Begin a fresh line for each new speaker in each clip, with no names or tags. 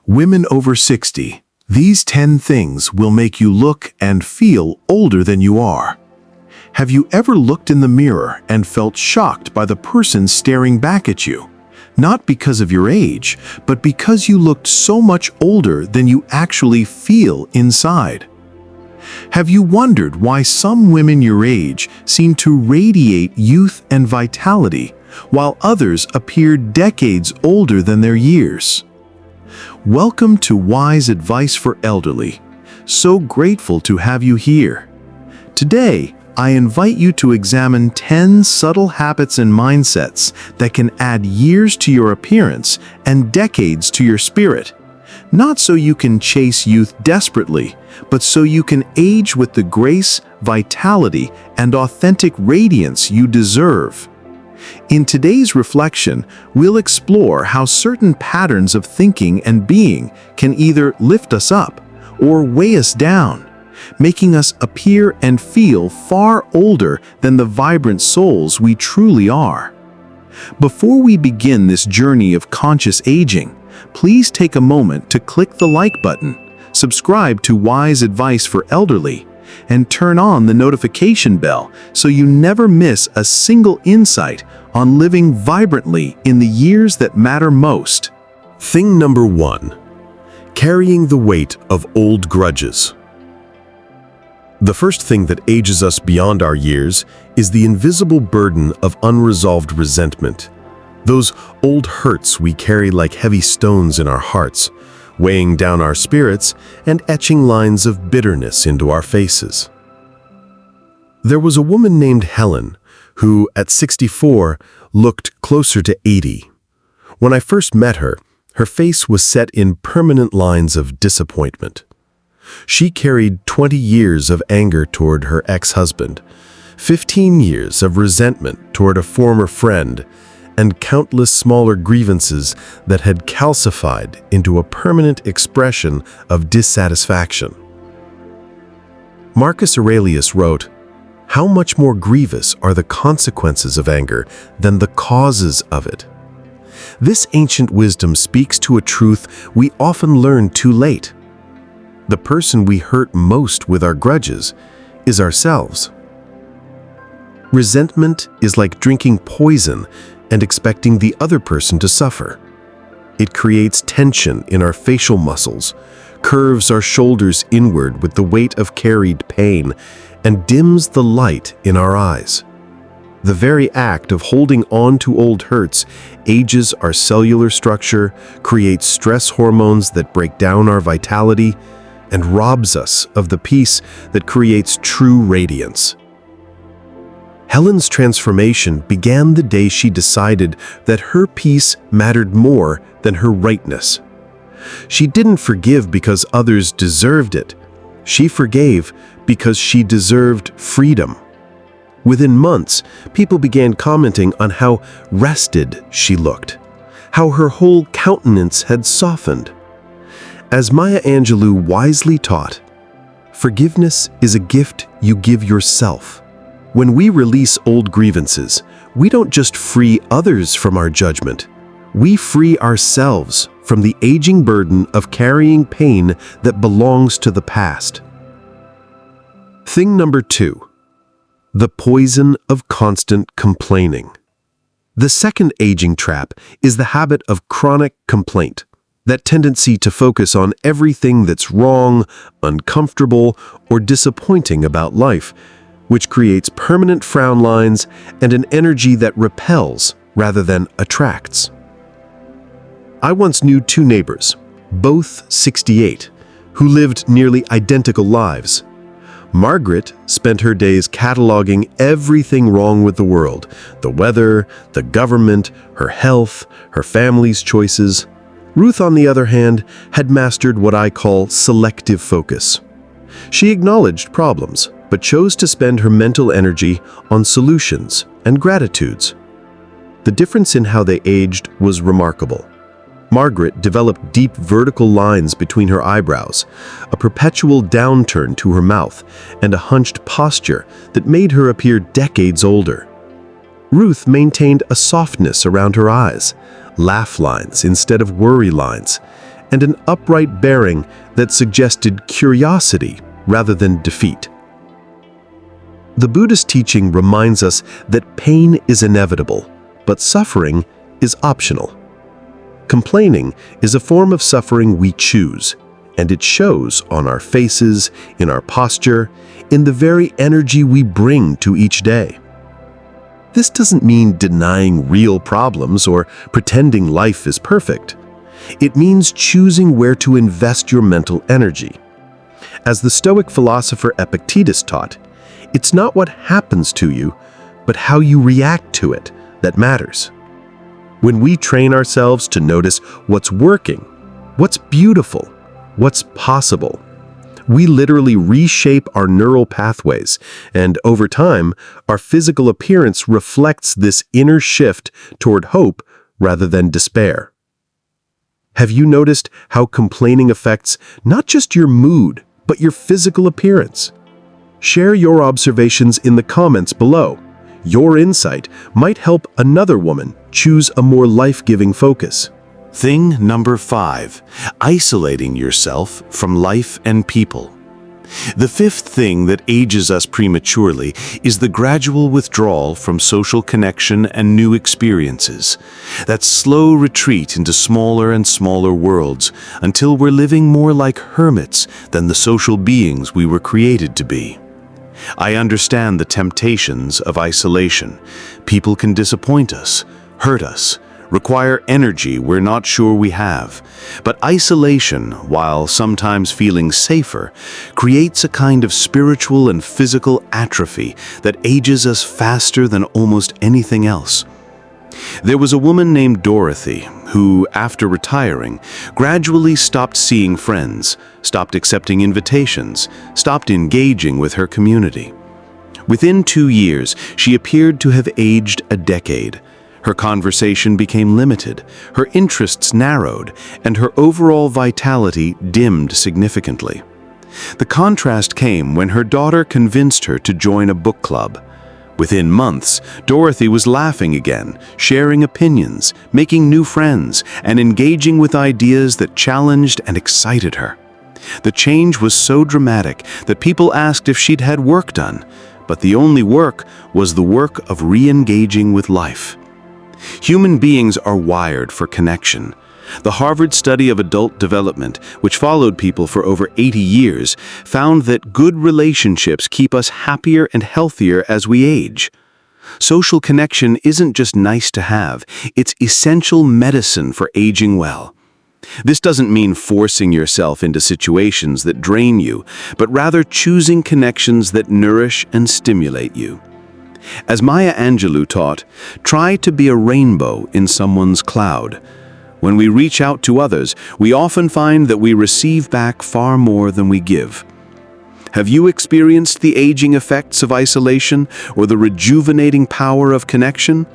Women over 60. These 10 things will make you look and feel older than you are. Have you ever looked in the mirror and felt shocked by the person staring back at you? Not because of your age, but because you looked so much older than you actually feel inside. Have you wondered why some women your age seem to radiate youth and vitality, while others appear decades older than their years? Welcome to Wise Advice for Elderly. So grateful to have you here. Today, I invite you to examine 10 subtle habits and mindsets that can add years to your appearance and decades to your spirit. Not so you can chase youth desperately, but so you can age with the grace, vitality, and authentic radiance you deserve. In today's reflection, we'll explore how certain patterns of thinking and being can either lift us up or weigh us down, making us appear and feel far older than the vibrant souls we truly are. Before we begin this journey of conscious aging, please take a moment to click the like button, subscribe to Wise Advice for Elderly, and turn on the notification bell so you never miss a single insight on living vibrantly in the years that matter most.
Thing number 1. Carrying the weight of old grudges. The first thing that ages us beyond our years is the invisible burden of unresolved resentment. Those old hurts we carry like heavy stones in our hearts, weighing down our spirits and etching lines of bitterness into our faces. There was a woman named Helen who, at 64, looked closer to 80. When I first met her, her face was set in permanent lines of disappointment. She carried 20 years of anger toward her ex-husband, 15 years of resentment toward a former friend, and countless smaller grievances that had calcified into a permanent expression of dissatisfaction. Marcus Aurelius wrote, "How much more grievous are the consequences of anger than the causes of it?" This ancient wisdom speaks to a truth we often learn too late. The person we hurt most with our grudges is ourselves. Resentment is like drinking poison and expecting the other person to suffer. It creates tension in our facial muscles, curves our shoulders inward with the weight of carried pain, and dims the light in our eyes. The very act of holding on to old hurts ages our cellular structure, creates stress hormones that break down our vitality, and robs us of the peace that creates true radiance. Helen's transformation began the day she decided that her peace mattered more than her rightness. She didn't forgive because others deserved it. She forgave because she deserved freedom. Within months, people began commenting on how rested she looked, how her whole countenance had softened. As Maya Angelou wisely taught, forgiveness is a gift you give yourself. When we release old grievances, we don't just free others from our judgment, we free ourselves from the aging burden of carrying pain that belongs to the past. Thing number 2. The poison of constant complaining. The second aging trap is the habit of chronic complaint, that tendency to focus on everything that's wrong, uncomfortable, or disappointing about life, which creates permanent frown lines and an energy that repels rather than attracts. I once knew 2 neighbors, both 68, who lived nearly identical lives. Margaret spent her days cataloging everything wrong with the world, the weather, the government, her health, her family's choices. Ruth, on the other hand, had mastered what I call selective focus. She acknowledged problems, but chose to spend her mental energy on solutions and gratitudes. The difference in how they aged was remarkable. Margaret developed deep vertical lines between her eyebrows, a perpetual downturn to her mouth, and a hunched posture that made her appear decades older. Ruth maintained a softness around her eyes, laugh lines instead of worry lines, and an upright bearing that suggested curiosity rather than defeat. The Buddhist teaching reminds us that pain is inevitable, but suffering is optional. Complaining is a form of suffering we choose, and it shows on our faces, in our posture, in the very energy we bring to each day. This doesn't mean denying real problems or pretending life is perfect. It means choosing where to invest your mental energy. As the Stoic philosopher Epictetus taught, it's not what happens to you, but how you react to it that matters. When we train ourselves to notice what's working, what's beautiful, what's possible, we literally reshape our neural pathways, and over time, our physical appearance reflects this inner shift toward hope rather than despair. Have you noticed how complaining affects not just your mood, but your physical appearance? Share your observations in the comments below. Your insight might help another woman choose a more life-giving focus.
Thing number 5, isolating yourself from life and people. The fifth thing that ages us prematurely is the gradual withdrawal from social connection and new experiences. That slow retreat into smaller and smaller worlds until we're living more like hermits than the social beings we were created to be. I understand the temptations of isolation. People can disappoint us, hurt us, require energy we're not sure we have. But isolation, while sometimes feeling safer, creates a kind of spiritual and physical atrophy that ages us faster than almost anything else. There was a woman named Dorothy who, after retiring, gradually stopped seeing friends, stopped accepting invitations, stopped engaging with her community. Within 2 years, she appeared to have aged a decade. Her conversation became limited, her interests narrowed, and her overall vitality dimmed significantly. The contrast came when her daughter convinced her to join a book club. Within months, Dorothy was laughing again, sharing opinions, making new friends, and engaging with ideas that challenged and excited her. The change was so dramatic that people asked if she'd had work done, but the only work was the work of re-engaging with life. Human beings are wired for connection. The Harvard study of adult development, which followed people for over 80 years, found that good relationships keep us happier and healthier as we age. Social connection isn't just nice to have, it's essential medicine for aging well. This doesn't mean forcing yourself into situations that drain you, but rather choosing connections that nourish and stimulate you. As Maya Angelou taught, try to be a rainbow in someone's cloud. When we reach out to others, we often find that we receive back far more than we give. Have you experienced the aging effects of isolation or the rejuvenating power of connection?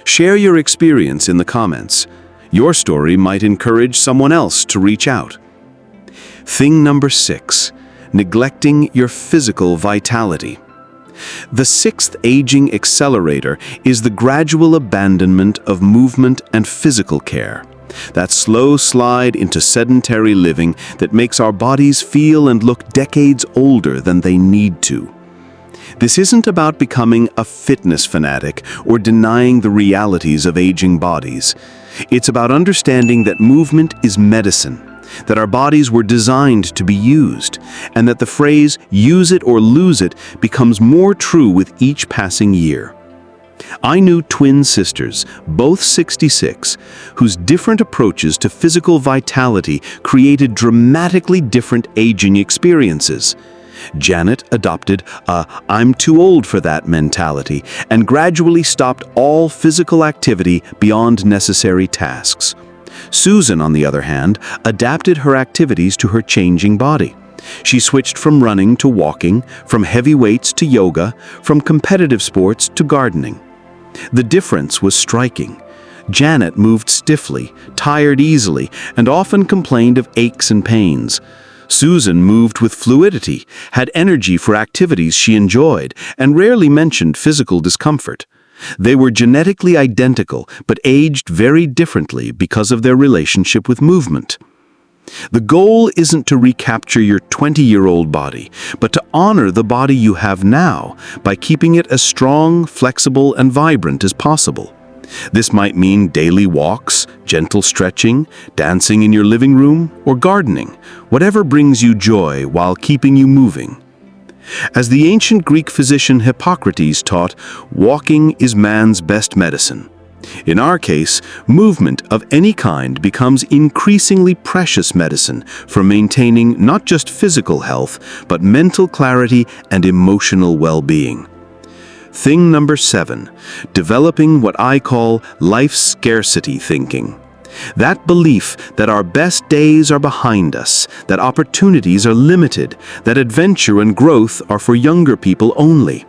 Share your experience in the comments. Your story might encourage someone else to reach out. Thing number 6, neglecting your physical vitality. The 6th aging accelerator is the gradual abandonment of movement and physical care. That slow slide into sedentary living that makes our bodies feel and look decades older than they need to. This isn't about becoming a fitness fanatic or denying the realities of aging bodies. It's about understanding that movement is medicine, that our bodies were designed to be used, and that the phrase "use it or lose it" becomes more true with each passing year. I knew twin sisters, both 66, whose different approaches to physical vitality created dramatically different aging experiences. Janet adopted a "I'm too old for that" mentality and gradually stopped all physical activity beyond necessary tasks. Susan, on the other hand, adapted her activities to her changing body. She switched from running to walking, from heavy weights to yoga, from competitive sports to gardening. The difference was striking. Janet moved stiffly, tired easily, and often complained of aches and pains. Susan moved with fluidity, had energy for activities she enjoyed, and rarely mentioned physical discomfort. They were genetically identical, but aged very differently because of their relationship with movement.
The goal isn't to recapture your 20-year-old body, but to honor the body you have now by keeping it as strong, flexible, and vibrant as possible. This might mean daily walks, gentle stretching, dancing in your living room, or gardening, whatever brings you joy while keeping you moving. As the ancient Greek physician Hippocrates taught, walking is man's best medicine. In our case, movement of any kind becomes increasingly precious medicine for maintaining not just physical health, but mental clarity and emotional well-being. Thing number 7, developing what I call life scarcity thinking. That belief that our best days are behind us, that opportunities are limited, that adventure and growth are for younger people only.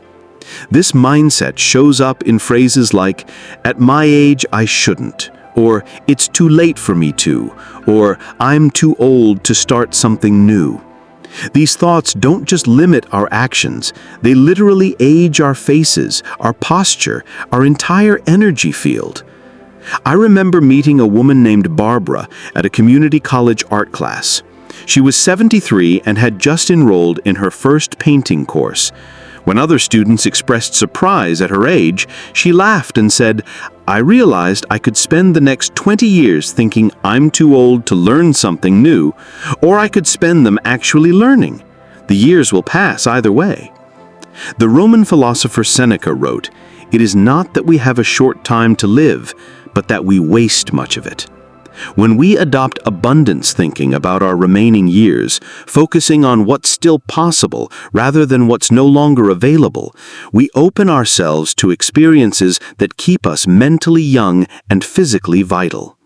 This mindset shows up in phrases like, "At my age, I shouldn't," or "It's too late for me to," or "I'm too old to start something new." These thoughts don't just limit our actions, they literally age our faces, our posture, our entire energy field. I remember meeting a woman named Barbara at a community college art class. She was 73 and had just enrolled in her first painting course. When other students expressed surprise at her age, she laughed and said, "I realized I could spend the next 20 years thinking I'm too old to learn something new, or I could spend them actually learning. The years will pass either way." The Roman philosopher Seneca wrote, "It is not that we have a short time to live, but that we waste much of it." When we adopt abundance thinking about our remaining years, focusing on what's still possible rather than what's no longer available, we open ourselves to experiences that keep us mentally young and physically vital.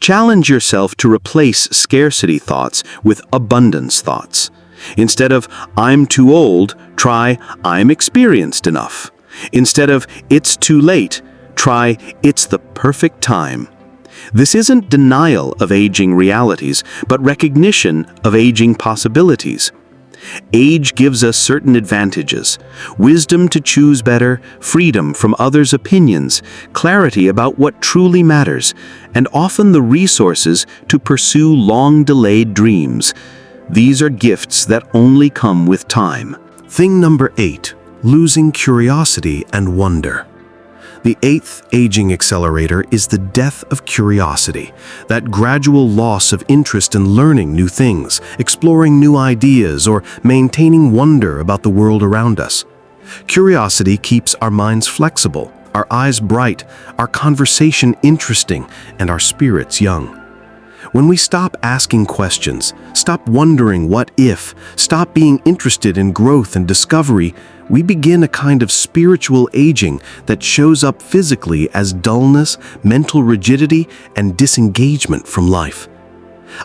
Challenge yourself to replace scarcity thoughts with abundance thoughts. Instead of "I'm too old," try "I'm experienced enough." Instead of "It's too late," try "It's the perfect time." This isn't denial of aging realities, but recognition of aging possibilities. Age gives us certain advantages: wisdom to choose better, freedom from others' opinions, clarity about what truly matters, and often the resources to pursue long-delayed dreams. These are gifts that only come with time.
Thing number 8, losing curiosity and wonder. The 8th aging accelerator is the death of curiosity, that gradual loss of interest in learning new things, exploring new ideas, or maintaining wonder about the world around us. Curiosity keeps our minds flexible, our eyes bright, our conversation interesting, and our spirits young. When we stop asking questions, stop wondering what if, stop being interested in growth and discovery, we begin a kind of spiritual aging that shows up physically as dullness, mental rigidity, and disengagement from life.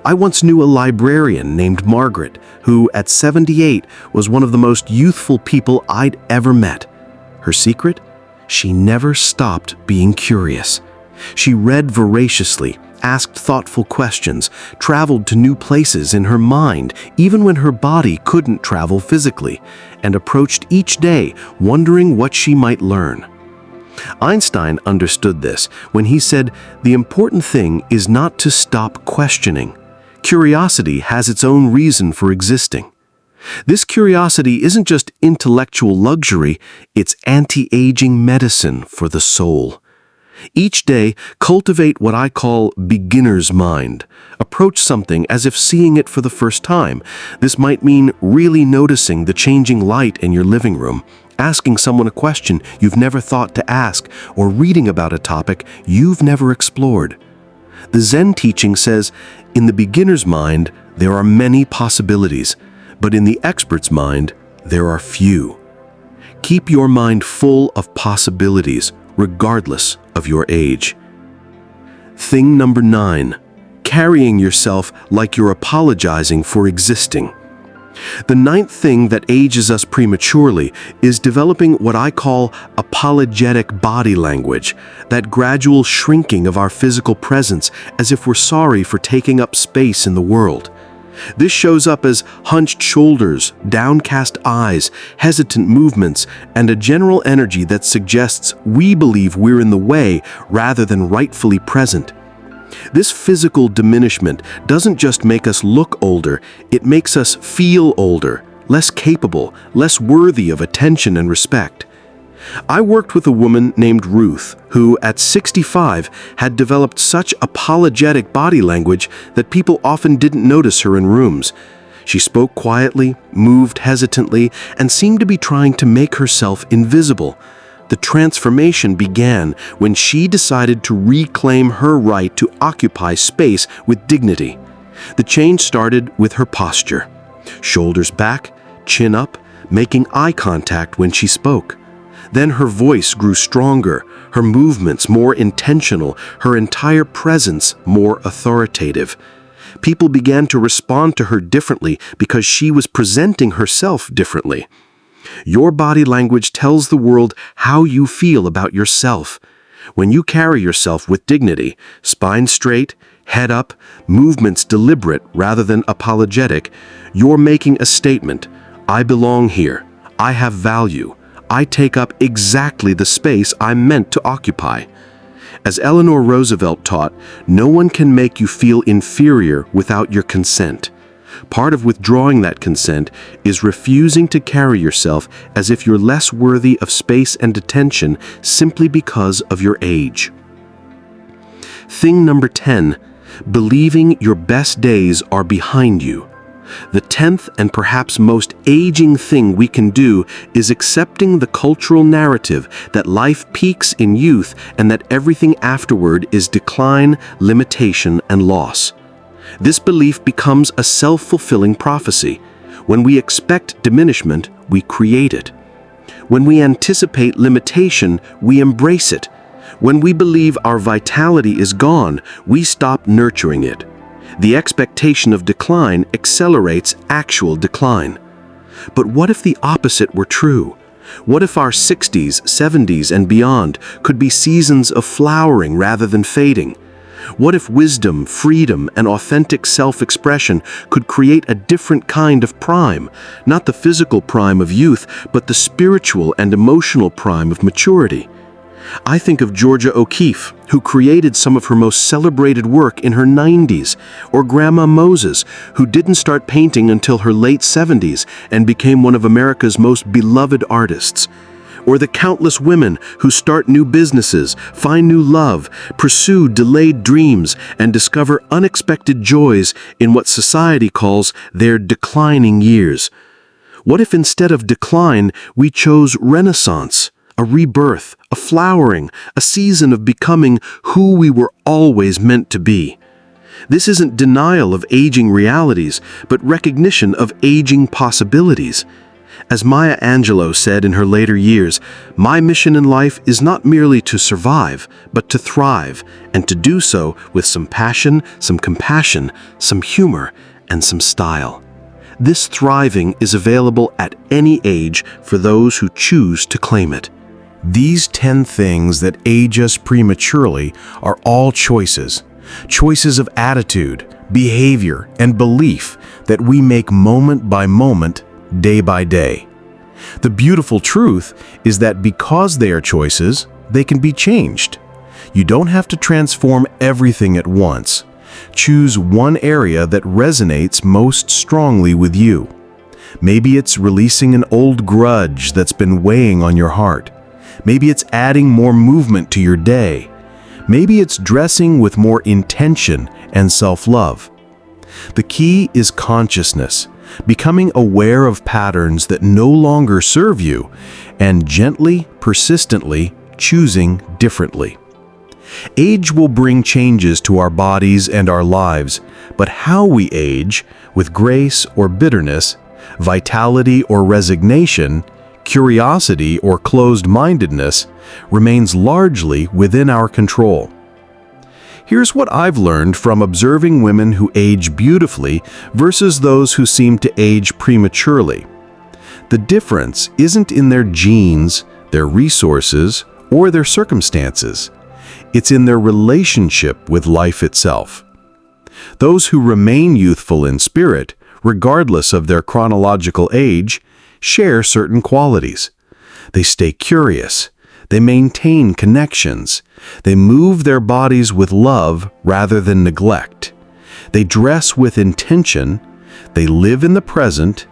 I once knew a librarian named Margaret, who at 78 was one of the most youthful people I'd ever met. Her secret? She never stopped being curious. She read voraciously, asked thoughtful questions, traveled to new places in her mind, even when her body couldn't travel physically, and approached each day wondering what she might learn. Einstein understood this when he said, "The important thing is not to stop questioning. Curiosity has its own reason for existing." This curiosity isn't just intellectual luxury, it's anti-aging medicine for the soul. Each day, cultivate what I call beginner's mind. Approach something as if seeing it for the first time. This might mean really noticing the changing light in your living room, asking someone a question you've never thought to ask, or reading about a topic you've never explored. The Zen teaching says, in the beginner's mind, there are many possibilities, but in the expert's mind, there are few. Keep your mind full of possibilities, regardless of your age. Thing number 9, carrying yourself like you're apologizing for existing. The 9th thing that ages us prematurely is developing what I call apologetic body language, that gradual shrinking of our physical presence as if we're sorry for taking up space in the world. This shows up as hunched shoulders, downcast eyes, hesitant movements, and a general energy that suggests we believe we're in the way rather than rightfully present.
This physical diminishment doesn't just make us look older, it makes us feel older, less capable, less worthy of attention and respect. I worked with a woman named Ruth, who at 65 had developed such apologetic body language that people often didn't notice her in rooms. She spoke quietly, moved hesitantly, and seemed to be trying to make herself invisible. The transformation began when she decided to reclaim her right to occupy space with dignity. The change started with her posture. Shoulders back, chin up, making eye contact when she spoke. Then her voice grew stronger, her movements more intentional, her entire presence more authoritative. People began to respond to her differently because she was presenting herself differently. Your body language tells the world how you feel about yourself. When you carry yourself with dignity, spine straight, head up, movements deliberate rather than apologetic, you're making a statement. I belong here. I have value. I take up exactly the space I'm meant to occupy. As Eleanor Roosevelt taught, no one can make you feel inferior without your consent. Part of withdrawing that consent is refusing to carry yourself as if you're less worthy of space and attention simply because of your age. Thing number 10, believing your best days are behind you. The 10th and perhaps most aging thing we can do is accepting the cultural narrative that life peaks in youth and that everything afterward is decline, limitation, and loss. This belief becomes a self-fulfilling prophecy. When we expect diminishment, we create it. When we anticipate limitation, we embrace it. When we believe our vitality is gone, we stop nurturing it. The expectation of decline accelerates actual decline. But what if the opposite were true? What if our 60s, 70s, and beyond could be seasons of flowering rather than fading? What if wisdom, freedom, and authentic self-expression could create a different kind of prime, not the physical prime of youth, but the spiritual and emotional prime of maturity? I think of Georgia O'Keeffe, who created some of her most celebrated work in her 90s, or Grandma Moses, who didn't start painting until her late 70s and became one of America's most beloved artists. Or the countless women who start new businesses, find new love, pursue delayed dreams, and discover unexpected joys in what society calls their declining years. What if instead of decline, we chose renaissance, a rebirth, a flowering, a season of becoming who we were always meant to be? This isn't denial of aging realities, but recognition of aging possibilities. As Maya Angelou said in her later years, my mission in life is not merely to survive, but to thrive, and to do so with some passion, some compassion, some humor, and some style. This thriving is available at any age for those who choose to claim it.
These 10 things that age us prematurely are all choices. Choices of attitude, behavior, and belief that we make moment by moment, day by day. The beautiful truth is that because they are choices, they can be changed. You don't have to transform everything at once. Choose one area that resonates most strongly with you. Maybe it's releasing an old grudge that's been weighing on your heart. Maybe it's adding more movement to your day. Maybe it's dressing with more intention and self-love. The key is consciousness, becoming aware of patterns that no longer serve you, and gently, persistently choosing differently. Age will bring changes to our bodies and our lives, but how we age, with grace or bitterness, vitality or resignation, curiosity or closed-mindedness, remains largely within our control. Here's what I've learned from observing women who age beautifully versus those who seem to age prematurely. The difference isn't in their genes, their resources, or their circumstances. It's in their relationship with life itself. Those who remain youthful in spirit, regardless of their chronological age, share certain qualities. They stay curious.
They maintain connections. They move their bodies with love rather than neglect. They dress with intention. They live in the present.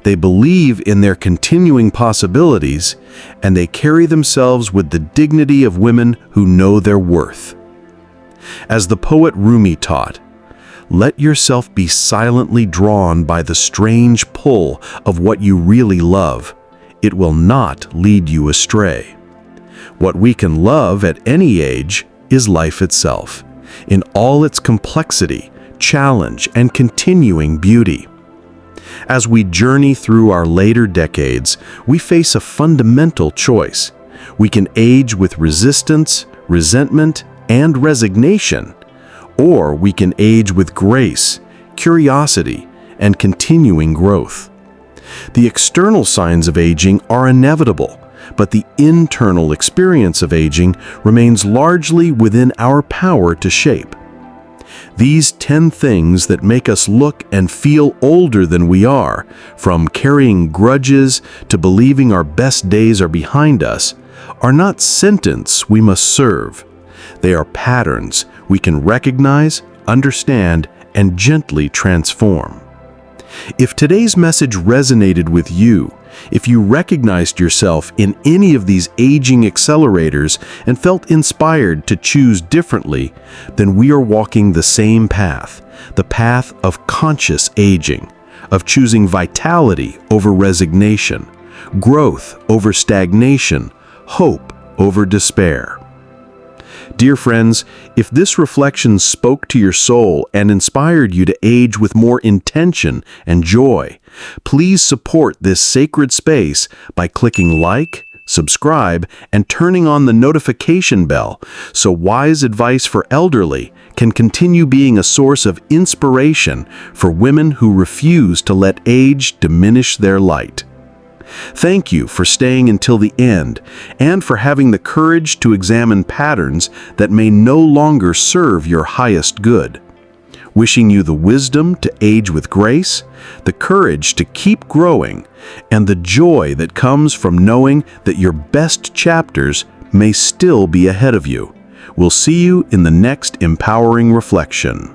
They believe in their continuing possibilities, and they carry themselves with the dignity of women who know their worth. As the poet Rumi taught, let yourself be silently drawn by the strange pull of what you really love. It will not lead you astray. What we can love at any age is life itself, in all its complexity, challenge, and continuing beauty. As we journey through our later decades, we face a fundamental choice. We can age with resistance, resentment, and resignation, or we can age with grace, curiosity, and continuing growth. The external signs of aging are inevitable, but the internal experience of aging remains largely within our power to shape. These 10 things that make us look and feel older than we are, from carrying grudges to believing our best days are behind us, are not sentence we must serve. They are patterns we can recognize, understand, and gently transform. If today's message resonated with you, if you recognized yourself in any of these aging accelerators and felt inspired to choose differently, then we are walking the same path, the path of conscious aging, of choosing vitality over resignation, growth over stagnation, hope over despair. Dear friends, if this reflection spoke to your soul and inspired you to age with more intention and joy, please support this sacred space by clicking like, subscribe, and turning on the notification bell so wise advice for elderly can continue being a source of inspiration for women who refuse to let age diminish their light. Thank you for staying until the end and for having the courage to examine patterns that may no longer serve your highest good. Wishing you the wisdom to age with grace, the courage to keep growing, and the joy that comes from knowing that your best chapters may still be ahead of you. We'll see you in the next empowering reflection.